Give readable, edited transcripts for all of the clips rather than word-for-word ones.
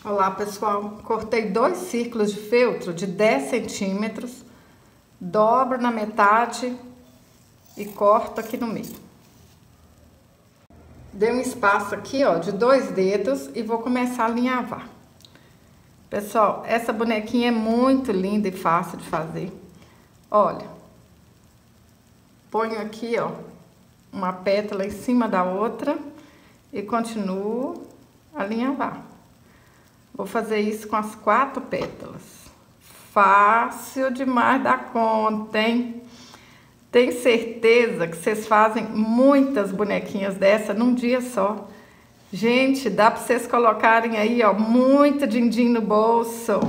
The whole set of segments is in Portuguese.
Olá pessoal, cortei 2 círculos de feltro de 10 centímetros, dobro na metade e corto aqui no meio. Dei um espaço aqui ó, de 2 dedos e vou começar a alinhavar. Pessoal, essa bonequinha é muito linda e fácil de fazer. Olha, ponho aqui ó, uma pétala em cima da outra e continuo a alinhavar. Vou fazer isso com as 4 pétalas. Fácil demais da conta, hein? Tenho certeza que vocês fazem muitas bonequinhas dessa num dia só. Gente, dá para vocês colocarem aí, ó, muito din-din no bolso.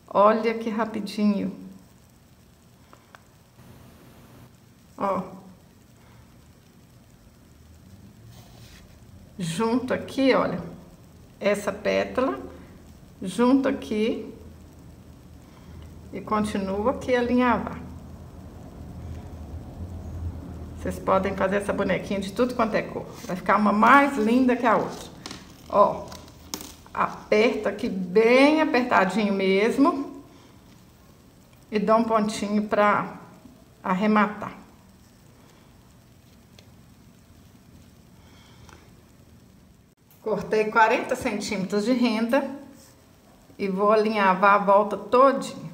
Olha que rapidinho. Ó. Junto aqui, olha, essa pétala, junto aqui e continuo aqui a alinhavar. Vocês podem fazer essa bonequinha de tudo quanto é cor. Vai ficar uma mais linda que a outra. Ó, aperta aqui bem apertadinho mesmo e dá um pontinho pra arrematar. Cortei 40 centímetros de renda e vou alinhavar a volta todinha.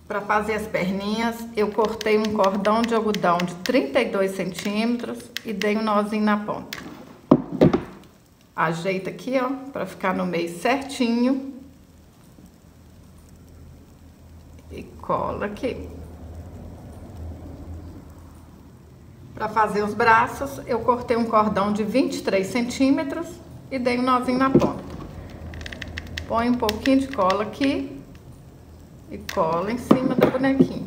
Para fazer as perninhas, eu cortei um cordão de algodão de 32 centímetros e dei um nozinho na ponta. Ajeita aqui, ó, para ficar no meio certinho. E cola aqui. Para fazer os braços, eu cortei um cordão de 23 centímetros e dei um nozinho na ponta. Põe um pouquinho de cola aqui. E cola em cima da bonequinha.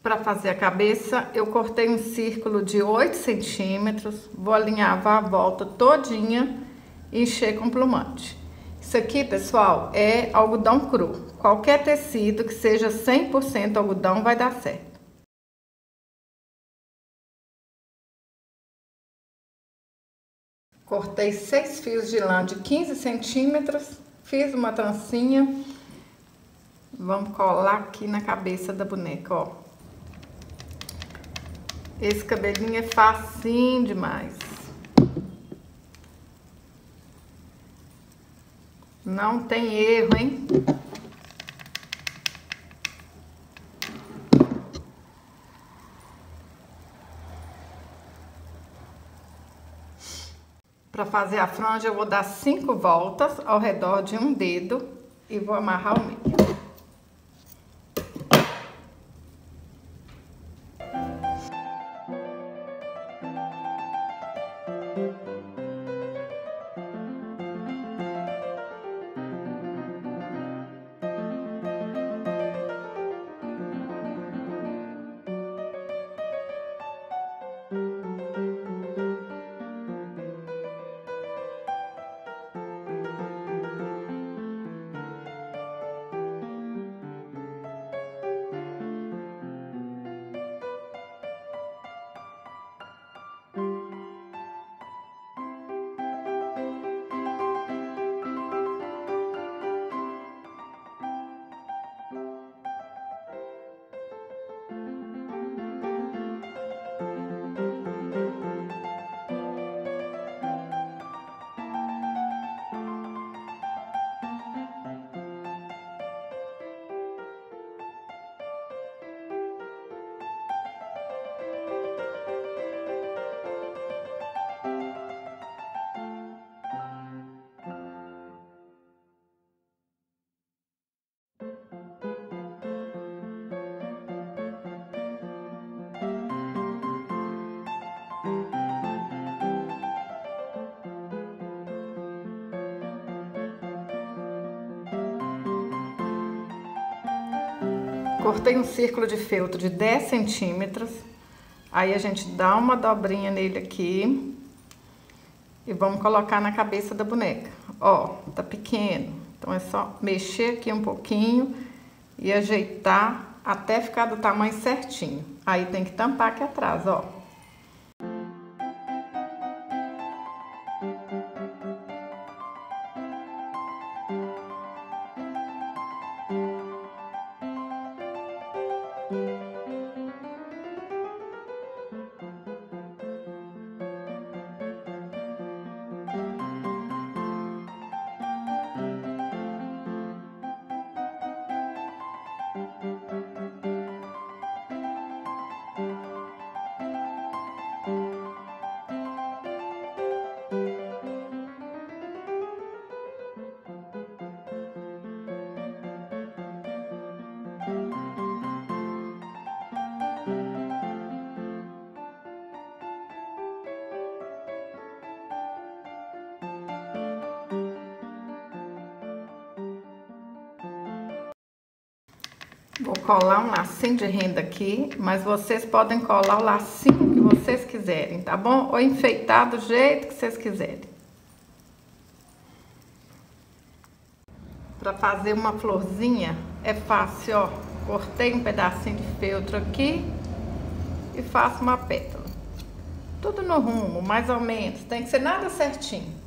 Para fazer a cabeça, eu cortei um círculo de 8 centímetros. Vou alinhavar a volta todinha e encher com plumante. Isso aqui, pessoal, é algodão cru. Qualquer tecido que seja 100% algodão vai dar certo. Cortei 6 fios de lã de 15 centímetros, fiz uma trancinha. Vamos colar aqui na cabeça da boneca, ó. Esse cabelinho é facinho demais. Não tem erro, hein? Para fazer a franja, eu vou dar 5 voltas ao redor de um dedo e vou amarrar o meio. Cortei um círculo de feltro de 10 centímetros. Aí a gente dá uma dobrinha nele aqui. E vamos colocar na cabeça da boneca. Ó, tá pequeno. Então é só mexer aqui um pouquinho e ajeitar até ficar do tamanho certinho. Aí tem que tampar aqui atrás, ó. Vou colar um lacinho de renda aqui, mas vocês podem colar o lacinho que vocês quiserem, tá bom? Ou enfeitar do jeito que vocês quiserem. Para fazer uma florzinha é fácil, ó. Cortei um pedacinho de feltro aqui e faço uma pétala. Tudo no rumo, mais ou menos, tem que ser nada certinho.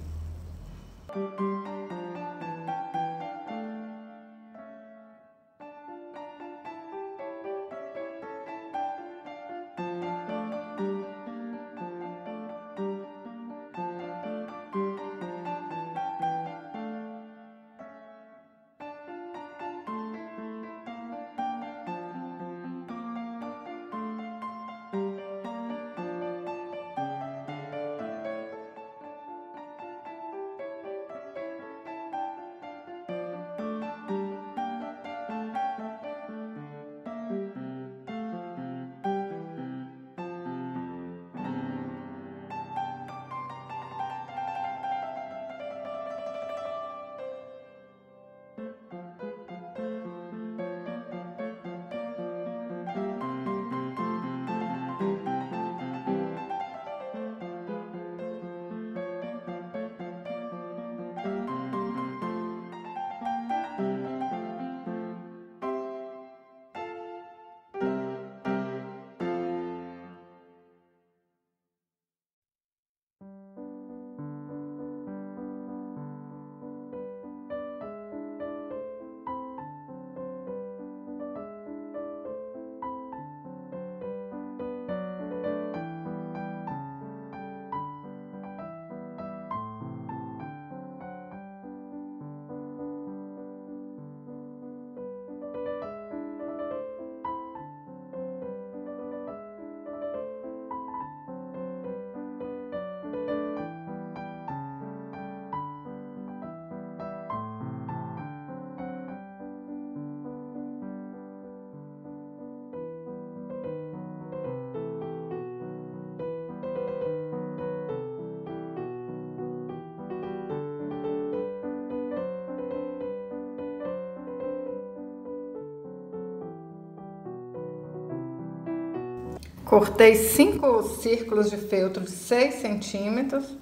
Cortei 5 círculos de feltro de 6 centímetros,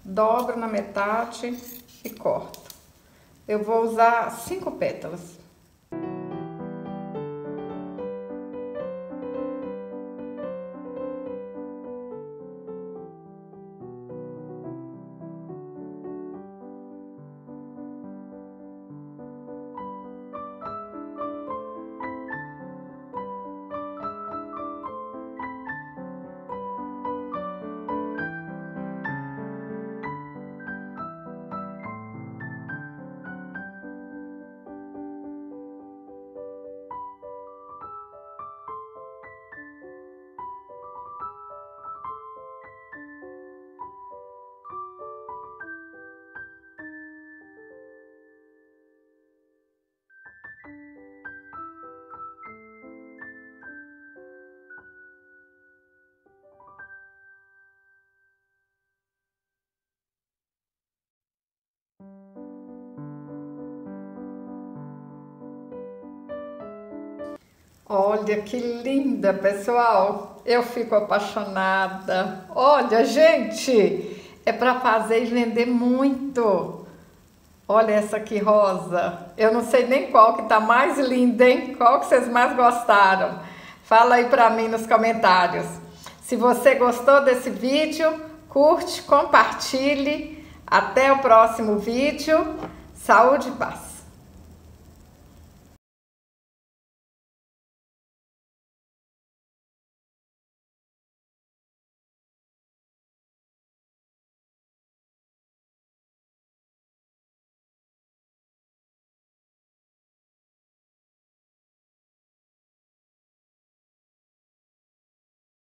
dobro na metade e corto. Eu vou usar 5 pétalas. Olha que linda, pessoal. Eu fico apaixonada. Olha, gente, é para fazer e vender muito. Olha essa aqui rosa. Eu não sei nem qual que tá mais linda, hein? Qual que vocês mais gostaram? Fala aí pra mim nos comentários. Se você gostou desse vídeo, curte, compartilhe. Até o próximo vídeo. Saúde e paz.